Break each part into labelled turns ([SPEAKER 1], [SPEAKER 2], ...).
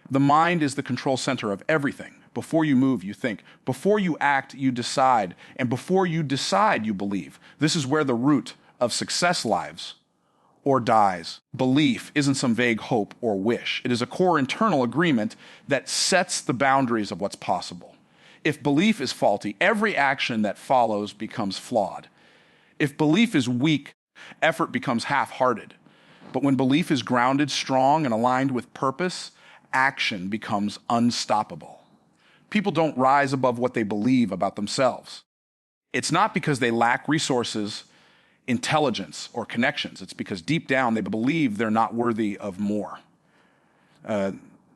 [SPEAKER 1] The mind is the control center of everything. Before you move, you think. Before you act, you decide. And before you decide, you believe. This is where the root of success lies or dies. Belief isn't some vague hope or wish. It is a core internal agreement that sets the boundaries of what's possible. If belief is faulty, every action that follows becomes flawed. If belief is weak, effort becomes half-hearted. But when belief is grounded, strong, and aligned with purpose, action becomes unstoppable. People don't rise above what they believe about themselves. It's not because they lack resources, intelligence, or connections. It's because deep down they believe they're not worthy of more.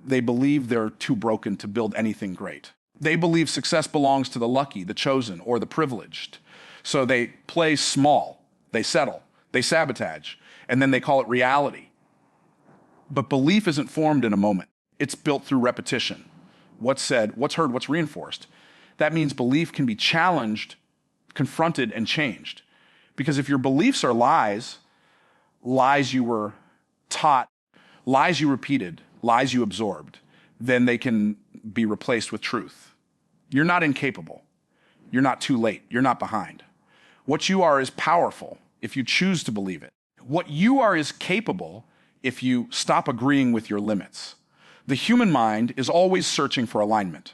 [SPEAKER 1] They believe they're too broken to build anything great. They believe success belongs to the lucky, the chosen, or the privileged. So they play small, they settle, they sabotage, and then they call it reality. But belief isn't formed in a moment. It's built through repetition. What's said, what's heard, what's reinforced. That means belief can be challenged, confronted, and changed. Because if your beliefs are lies, lies you were taught, lies you repeated, lies you absorbed, then they can be replaced with truth. You're not incapable. You're not too late. You're not behind. What you are is powerful if you choose to believe it. What you are is capable if you stop agreeing with your limits. The human mind is always searching for alignment.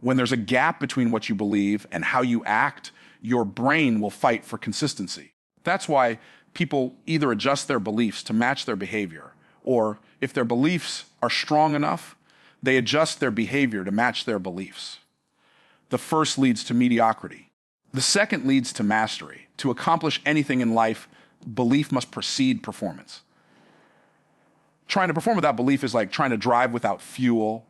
[SPEAKER 1] When there's a gap between what you believe and how you act, your brain will fight for consistency. That's why people either adjust their beliefs to match their behavior, or if their beliefs are strong enough, they adjust their behavior to match their beliefs. The first leads to mediocrity. The second leads to mastery. To accomplish anything in life, belief must precede performance. Trying to perform without belief is like trying to drive without fuel.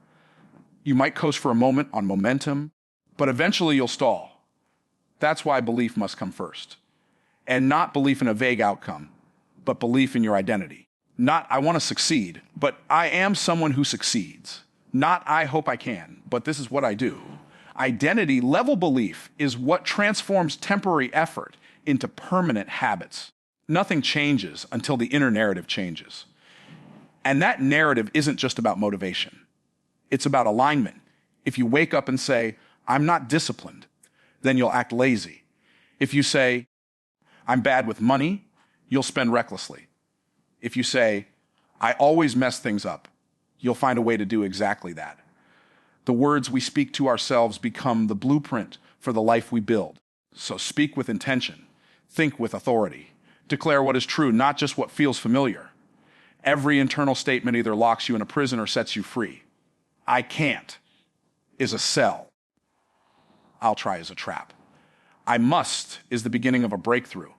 [SPEAKER 1] You might coast for a moment on momentum, but eventually you'll stall. That's why belief must come first. And not belief in a vague outcome, but belief in your identity. Not, I want to succeed, but I am someone who succeeds. Not, I hope I can, but this is what I do. Identity level belief is what transforms temporary effort into permanent habits. Nothing changes until the inner narrative changes. And that narrative isn't just about motivation. It's about alignment. If you wake up and say, I'm not disciplined, then you'll act lazy. If you say, I'm bad with money, you'll spend recklessly. If you say, I always mess things up, you'll find a way to do exactly that. The words we speak to ourselves become the blueprint for the life we build. So speak with intention, think with authority, declare what is true, not just what feels familiar. Every internal statement either locks you in a prison or sets you free. I can't is a cell. I'll try is a trap. I must is the beginning of a breakthrough.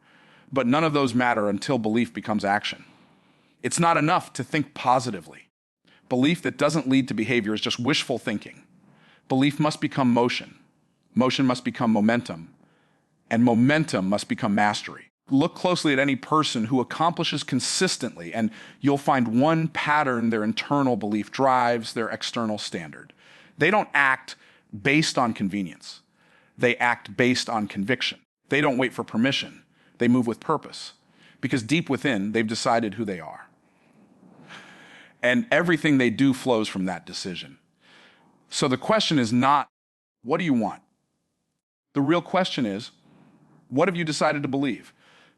[SPEAKER 1] But none of those matter until belief becomes action. It's not enough to think positively. Belief that doesn't lead to behavior is just wishful thinking. Belief must become motion. Motion must become momentum. And momentum must become mastery. Look closely at any person who accomplishes consistently, and you'll find one pattern their internal belief drives their external standard. They don't act based on convenience. They act based on conviction. They don't wait for permission. They move with purpose. Because deep within, they've decided who they are. And everything they do flows from that decision. So the question is not, what do you want? The real question is, what have you decided to believe?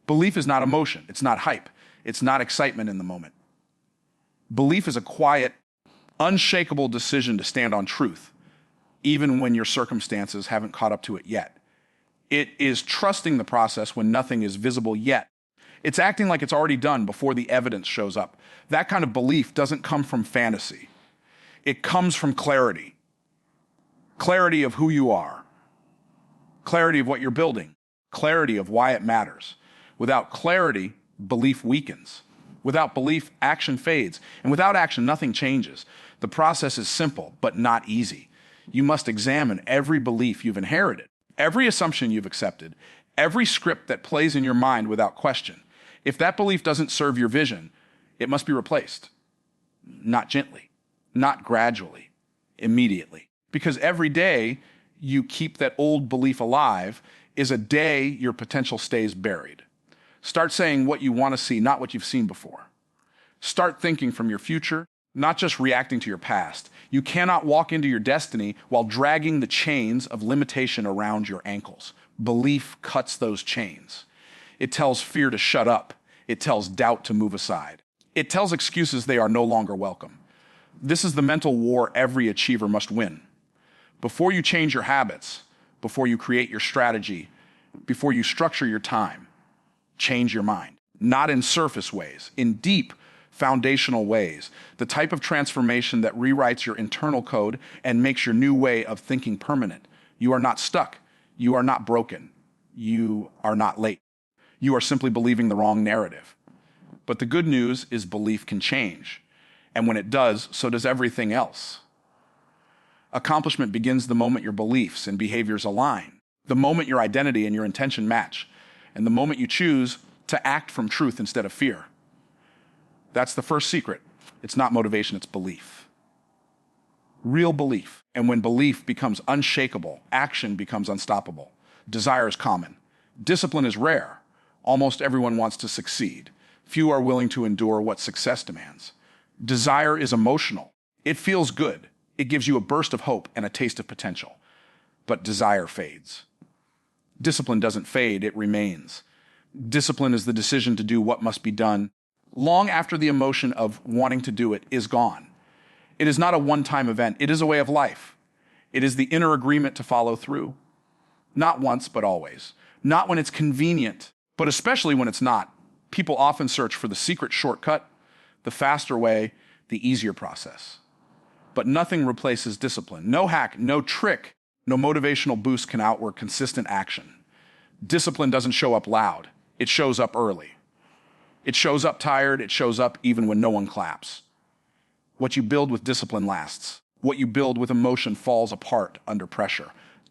[SPEAKER 1] Belief is not emotion. It's not hype. It's not excitement in the moment. Belief is a quiet, unshakable decision to stand on truth, even when your circumstances haven't caught up to it yet. It is trusting the process when nothing is visible yet. It's acting like it's already done before the evidence shows up. That kind of belief doesn't come from fantasy. It comes from clarity. Clarity of who you are. Clarity of what you're building. Clarity of why it matters. Without clarity, belief weakens. Without belief, action fades. And without action, nothing changes. The process is simple, but not easy. You must examine every belief you've inherited, every assumption you've accepted, every script that plays in your mind without question. If that belief doesn't serve your vision, it must be replaced. Not gently, not gradually, immediately. Because every day you keep that old belief alive is a day your potential stays buried. Start saying what you want to see, not what you've seen before. Start thinking from your future, not just reacting to your past. You cannot walk into your destiny while dragging the chains of limitation around your ankles. Belief cuts those chains. It tells fear to shut up. It tells doubt to move aside. It tells excuses they are no longer welcome. This is the mental war every achiever must win. Before you change your habits, before you create your strategy, before you structure your time, change your mind. Not in surface ways, in deep, foundational ways. The type of transformation that rewrites your internal code and makes your new way of thinking permanent. You are not stuck. You are not broken. You are not late. You are simply believing the wrong narrative. But the good news is belief can change. And when it does, so does everything else. Accomplishment begins the moment your beliefs and behaviors align, the moment your identity and your intention match, and the moment you choose to act from truth instead of fear. That's the first secret. It's not motivation, it's belief. Real belief. And when belief becomes unshakable, action becomes unstoppable. Desire is common. Discipline is rare. Almost everyone wants to succeed. Few are willing to endure what success demands. Desire is emotional. It feels good. It gives you a burst of hope and a taste of potential. But desire fades. Discipline doesn't fade, it remains. Discipline is the decision to do what must be done long after the emotion of wanting to do it is gone. It is not a one-time event. It is a way of life. It is the inner agreement to follow through. Not once, but always. Not when it's convenient, but especially when it's not. People often search for the secret shortcut, the faster way, the easier process. But nothing replaces discipline. No hack, no trick, no motivational boost can outwork consistent action. Discipline doesn't show up loud. It shows up early. It shows up tired. It shows up even when no one claps. What you build with discipline lasts. What you build with emotion falls apart under pressure.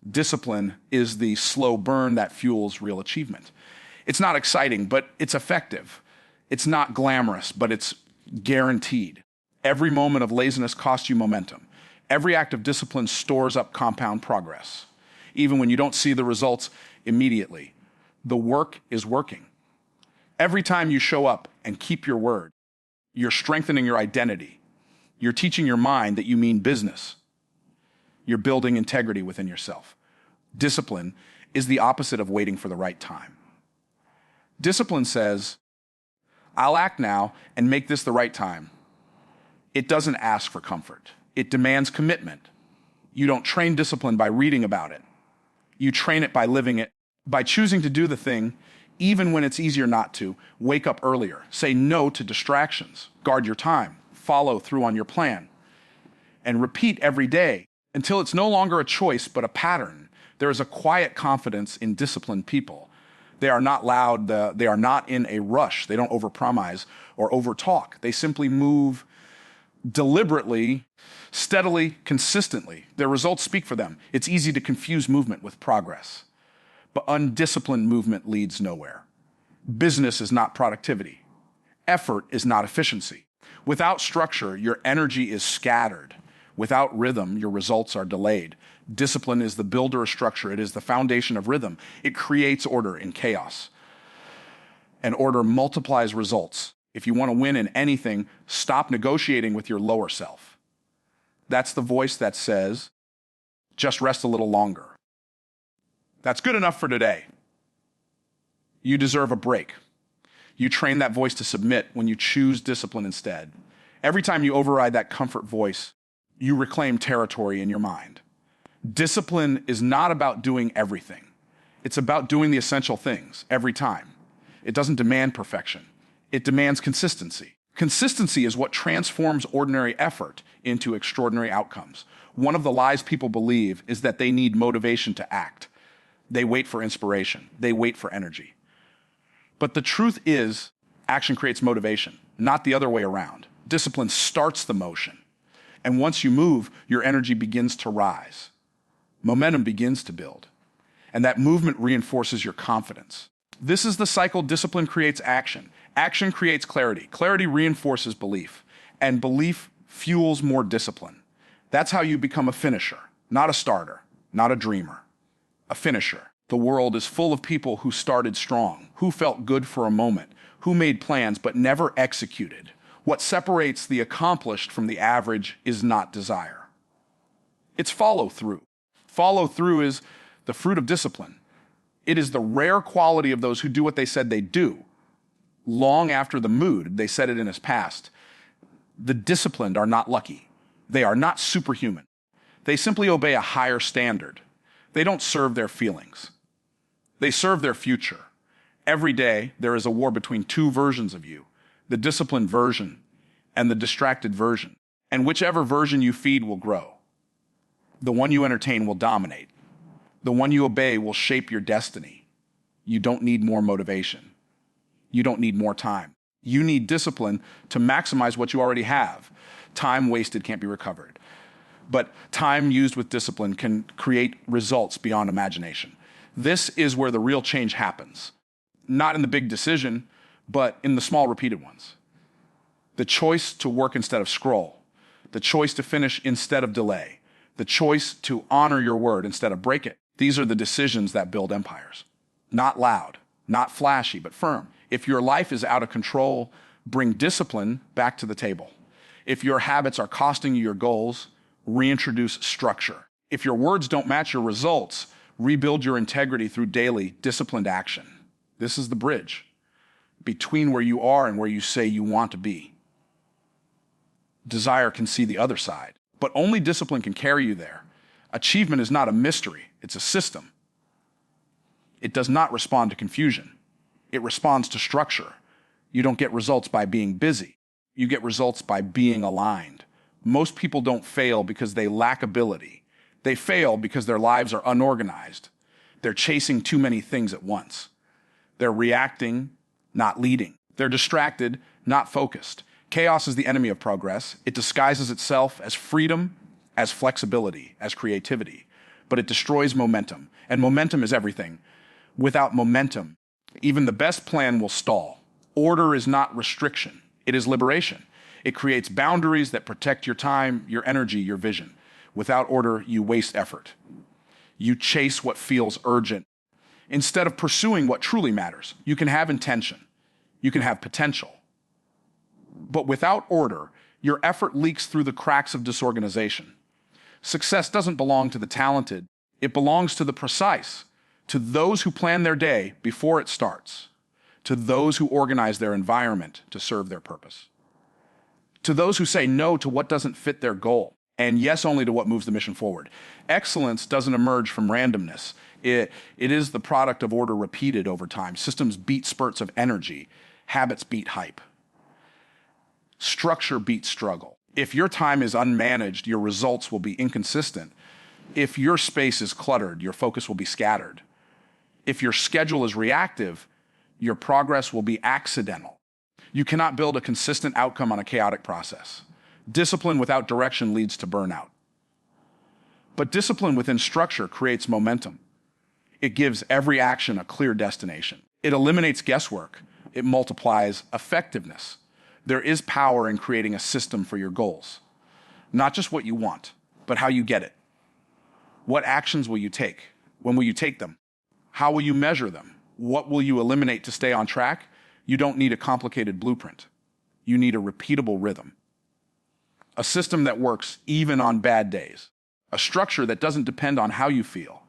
[SPEAKER 1] Discipline is the slow burn that fuels real achievement. It's not exciting, but it's effective. It's not glamorous, but it's guaranteed. Every moment of laziness costs you momentum. Every act of discipline stores up compound progress. Even when you don't see the results immediately, the work is working. Every time you show up and keep your word, you're strengthening your identity. You're teaching your mind that you mean business. You're building integrity within yourself. Discipline is the opposite of waiting for the right time. Discipline says, I'll act now and make this the right time. It doesn't ask for comfort. It demands commitment. You don't train discipline by reading about it. You train it by living it, by choosing to do the thing, even when it's easier not to. Wake up earlier. Say no to distractions. Guard your time. Follow through on your plan. And repeat every day until it's no longer a choice, but a pattern. There is a quiet confidence in disciplined people. They are not loud. They are not in a rush. They don't overpromise or overtalk. They simply move deliberately, steadily, consistently. Their results speak for them. It's easy to confuse movement with progress. But undisciplined movement leads nowhere. Business is not productivity. Effort is not efficiency. Without structure, your energy is scattered. Without rhythm, your results are delayed. Discipline is the builder of structure. It is the foundation of rhythm. It creates order in chaos. And order multiplies results. If you want to win in anything, stop negotiating with your lower self. That's the voice that says, just rest a little longer. That's good enough for today. You deserve a break. You train that voice to submit when you choose discipline instead. Every time you override that comfort voice, you reclaim territory in your mind. Discipline is not about doing everything. It's about doing the essential things every time. It doesn't demand perfection. It demands consistency. Consistency is what transforms ordinary effort into extraordinary outcomes. One of the lies people believe is that they need motivation to act. They wait for inspiration. They wait for energy. But the truth is, action creates motivation, not the other way around. Discipline starts the motion. And once you move, your energy begins to rise. Momentum begins to build. And that movement reinforces your confidence. This is the cycle. Discipline creates action. Action creates clarity. Clarity reinforces belief. And belief fuels more discipline. That's how you become a finisher, not a starter, not a dreamer. A finisher. The world is full of people who started strong, who felt good for a moment, who made plans but never executed. What separates the accomplished from the average is not desire. It's follow-through. Follow-through is the fruit of discipline. It is the rare quality of those who do what they said they'd do, long after the mood they said it in his past. The disciplined are not lucky. They are not superhuman. They simply obey a higher standard. They don't serve their feelings. They serve their future. Every day, there is a war between two versions of you, the disciplined version and the distracted version. And whichever version you feed will grow. The one you entertain will dominate. The one you obey will shape your destiny. You don't need more motivation. You don't need more time. You need discipline to maximize what you already have. Time wasted can't be recovered. But time used with discipline can create results beyond imagination. This is where the real change happens. Not in the big decision, but in the small repeated ones. The choice to work instead of scroll. The choice to finish instead of delay. The choice to honor your word instead of break it. These are the decisions that build empires. Not loud, not flashy, but firm. If your life is out of control, bring discipline back to the table. If your habits are costing you your goals, reintroduce structure. If your words don't match your results, rebuild your integrity through daily, disciplined action. This is the bridge between where you are and where you say you want to be. Desire can see the other side, but only discipline can carry you there. Achievement is not a mystery, it's a system. It does not respond to confusion. It responds to structure. You don't get results by being busy. You get results by being aligned. Most people don't fail because they lack ability. They fail because their lives are unorganized. They're chasing too many things at once. They're reacting, not leading. They're distracted, not focused. Chaos is the enemy of progress. It disguises itself as freedom, as flexibility, as creativity. But it destroys momentum. And momentum is everything. Without momentum, even the best plan will stall. Order is not restriction. It is liberation. It creates boundaries that protect your time, your energy, your vision. Without order, you waste effort. You chase what feels urgent. Instead of pursuing what truly matters, you can have intention. You can have potential. But without order, your effort leaks through the cracks of disorganization. Success doesn't belong to the talented. It belongs to the precise, to those who plan their day before it starts, to those who organize their environment to serve their purpose, to those who say no to what doesn't fit their goal, and yes only to what moves the mission forward. Excellence doesn't emerge from randomness. It is the product of order repeated over time. Systems beat spurts of energy. Habits beat hype. Structure beats struggle. If your time is unmanaged, your results will be inconsistent. If your space is cluttered, your focus will be scattered. If your schedule is reactive, your progress will be accidental. You cannot build a consistent outcome on a chaotic process. Discipline without direction leads to burnout. But discipline within structure creates momentum. It gives every action a clear destination. It eliminates guesswork. It multiplies effectiveness. There is power in creating a system for your goals. Not just what you want, but how you get it. What actions will you take? When will you take them? How will you measure them? What will you eliminate to stay on track? You don't need a complicated blueprint. You need a repeatable rhythm. A system that works even on bad days. A structure that doesn't depend on how you feel.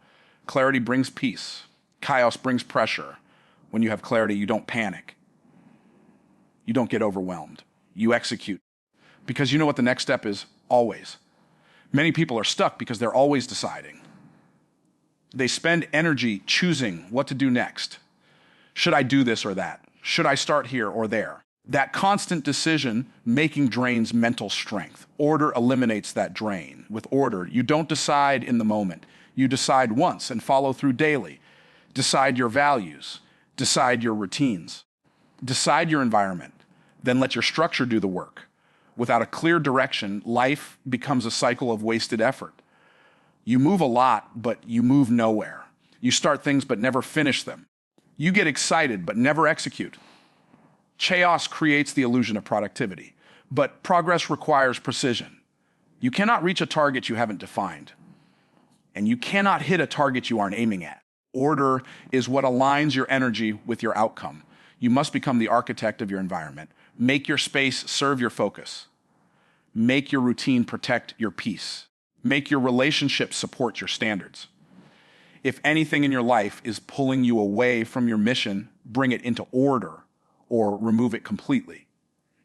[SPEAKER 1] Clarity brings peace. Chaos brings pressure. When you have clarity, you don't panic. You don't get overwhelmed. You execute. Because you know what the next step is? Always. Many people are stuck because they're always deciding. They spend energy choosing what to do next. Should I do this or that? Should I start here or there? That constant decision making drains mental strength. Order eliminates that drain. With order, you don't decide in the moment. You decide once and follow through daily. Decide your values. Decide your routines. Decide your environment. Then let your structure do the work. Without a clear direction, life becomes a cycle of wasted effort. You move a lot, but you move nowhere. You start things but never finish them. You get excited but never execute. Chaos creates the illusion of productivity, but progress requires precision. You cannot reach a target you haven't defined, and you cannot hit a target you aren't aiming at. Order is what aligns your energy with your outcome. You must become the architect of your environment, Make your space serve your focus. Make your routine protect your peace. Make your relationships support your standards. If anything in your life is pulling you away from your mission, bring it into order or remove it completely.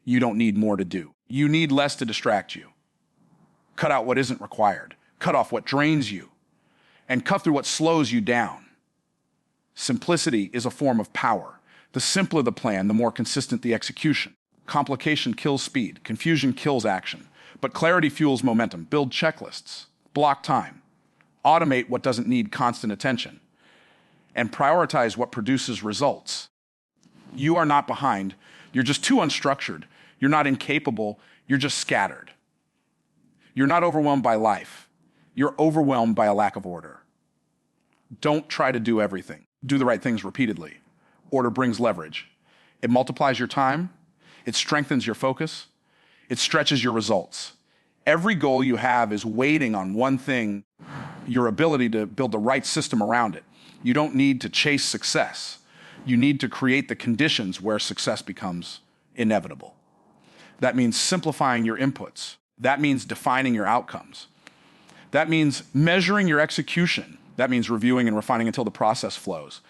[SPEAKER 1] You don't need more to do. You need less to distract you. Cut out what isn't required. Cut off what drains you. And cut through what slows you down. Simplicity is a form of power. The simpler the plan, the more consistent the execution. Complication kills speed. Confusion kills action. But clarity fuels momentum. Build checklists. Block time. Automate what doesn't need constant attention. And prioritize what produces results. You are not behind. You're just too unstructured. You're not incapable. You're just scattered. You're not overwhelmed by life. You're overwhelmed by a lack of order. Don't try to do everything. Do the right things repeatedly. Order brings leverage. It multiplies your time. It strengthens your focus. It stretches your results. Every goal you have is waiting on one thing, your ability to build the right system around it. You don't need to chase success. You need to create the conditions where success becomes inevitable. That means simplifying your inputs. That means defining your outcomes. That means measuring your execution. That means reviewing and refining until the process flows.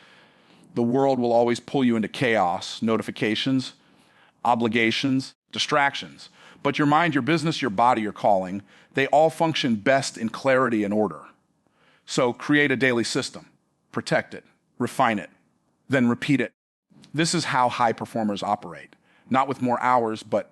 [SPEAKER 1] The world will always pull you into chaos, notifications, obligations, distractions. But your mind, your business, your body, your calling, they all function best in clarity and order. So create a daily system, protect it, refine it, then repeat it. This is how high performers operate. Not with more hours, but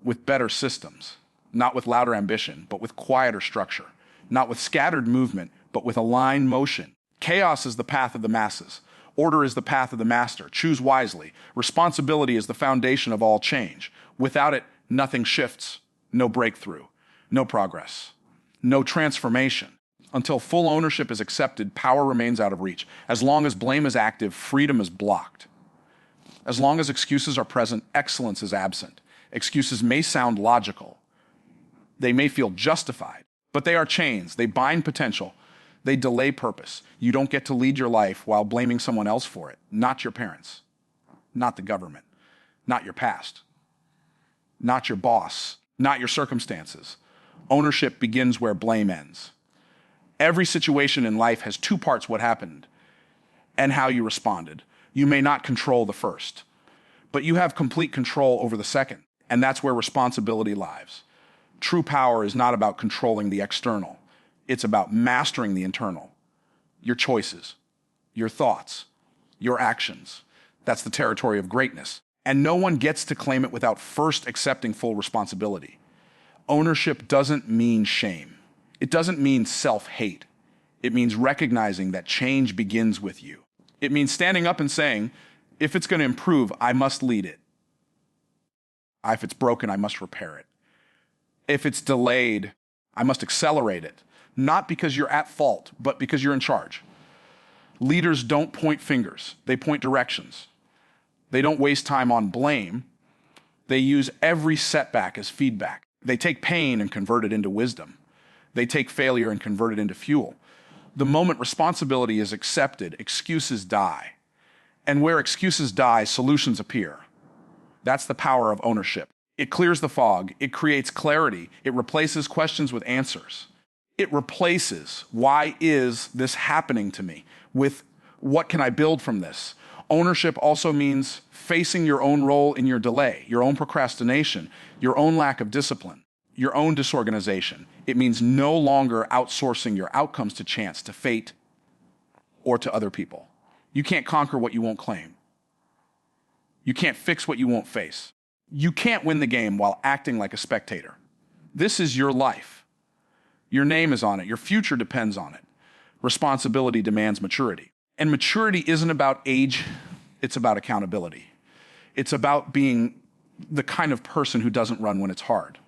[SPEAKER 1] with better systems. Not with louder ambition, but with quieter structure. Not with scattered movement, but with aligned motion. Chaos is the path of the masses. Order is the path of the master. Choose wisely. Responsibility is the foundation of all change. Without it, nothing shifts. No breakthrough. No progress. No transformation. Until full ownership is accepted, power remains out of reach. As long as blame is active, freedom is blocked. As long as excuses are present, excellence is absent. Excuses may sound logical. They may feel justified, but they are chains. They bind potential. They delay purpose. You don't get to lead your life while blaming someone else for it. Not your parents, not the government, not your past, not your boss, not your circumstances. Ownership begins where blame ends. Every situation in life has two parts: what happened and how you responded. You may not control the first, but you have complete control over the second, and that's where responsibility lies. True power is not about controlling the external. It's about mastering the internal. Your choices, your thoughts, your actions. That's the territory of greatness. And no one gets to claim it without first accepting full responsibility. Ownership doesn't mean shame. It doesn't mean self-hate. It means recognizing that change begins with you. It means standing up and saying, if it's going to improve, I must lead it. If it's broken, I must repair it. If it's delayed, I must accelerate it. Not because you're at fault, but because you're in charge. Leaders don't point fingers. They point directions. They don't waste time on blame. They use every setback as feedback. They take pain and convert it into wisdom. They take failure and convert it into fuel. The moment responsibility is accepted, excuses die. And where excuses die, solutions appear. That's the power of ownership. It clears the fog. It creates clarity. It replaces questions with answers. It replaces, why is this happening to me, with what can I build from this? Ownership also means facing your own role in your delay, your own procrastination, your own lack of discipline, your own disorganization. It means no longer outsourcing your outcomes to chance, to fate, or to other people. You can't conquer what you won't claim. You can't fix what you won't face. You can't win the game while acting like a spectator. This is your life. Your name is on it. Your future depends on it. Responsibility demands maturity. And maturity isn't about age. It's about accountability. It's about being the kind of person who doesn't run when it's hard.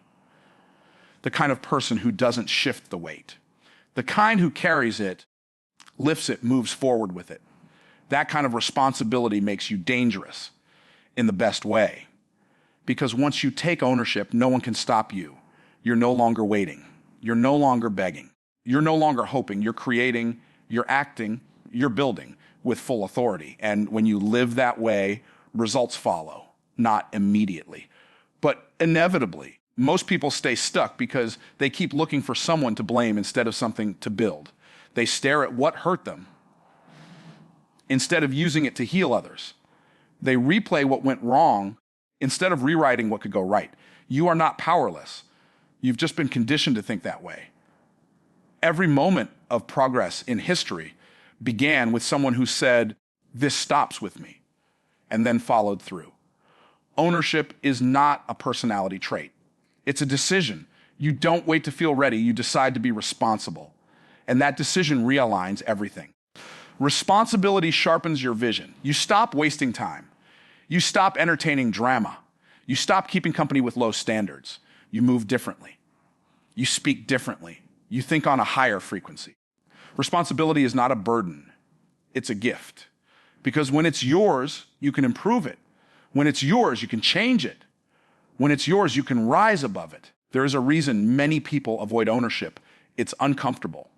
[SPEAKER 1] The kind of person who doesn't shift the weight. The kind who carries it, lifts it, moves forward with it. That kind of responsibility makes you dangerous in the best way. Because once you take ownership, no one can stop you. You're no longer waiting. You're no longer begging. You're no longer hoping. You're creating, you're acting, you're building with full authority. And when you live that way, results follow. not immediately. But inevitably, most people stay stuck because they keep looking for someone to blame instead of something to build. They stare at what hurt them instead of using it to heal others. They replay what went wrong instead of rewriting what could go right. You are not powerless. You've just been conditioned to think that way. Every moment of progress in history began with someone who said, "This stops with me," and then followed through. Ownership is not a personality trait. It's a decision. You don't wait to feel ready. You decide to be responsible. And that decision realigns everything. Responsibility sharpens your vision. You stop wasting time. You stop entertaining drama. You stop keeping company with low standards. You move differently. You speak differently. You think on a higher frequency. Responsibility is not a burden. It's a gift. Because when it's yours, you can improve it. When it's yours, you can change it. When it's yours, you can rise above it. There is a reason many people avoid ownership. It's uncomfortable.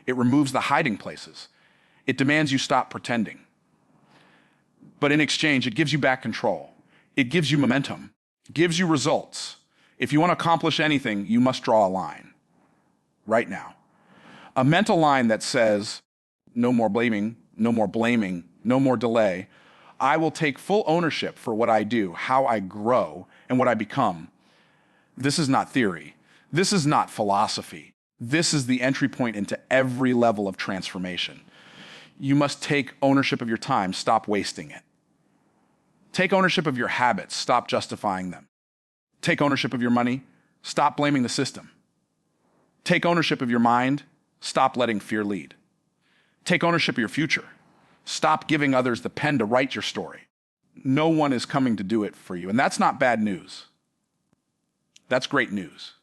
[SPEAKER 1] It removes the hiding places. It demands you stop pretending. But in exchange, it gives you back control. It gives you momentum. It gives you results. If you want to accomplish anything, you must draw a line. Right now. A mental line that says, no more blaming, no more blaming, no more delay. I will take full ownership for what I do, how I grow, and what I become. This is not theory. This is not philosophy. This is the entry point into every level of transformation. You must take ownership of your time. Stop wasting it. Take ownership of your habits. Stop justifying them. Take ownership of your money. Stop blaming the system. Take ownership of your mind. Stop letting fear lead. Take ownership of your future. Stop giving others the pen to write your story. No one is coming to do it for you. And that's not bad news. That's great news.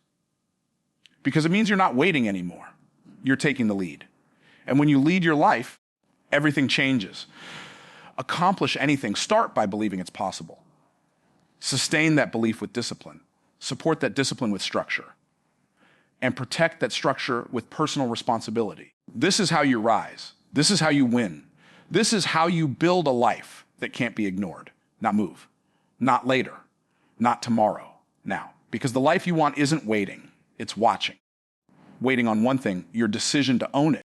[SPEAKER 1] Because it means you're not waiting anymore. You're taking the lead. And when you lead your life, everything changes. Accomplish anything. Start by believing it's possible. Sustain that belief with discipline. Support that discipline with structure. And protect that structure with personal responsibility. This is how you rise. This is how you win. This is how you build a life that can't be ignored. Not move. Not later. Not tomorrow. Now. Because the life you want isn't waiting. It's watching. Waiting on one thing, your decision to own it.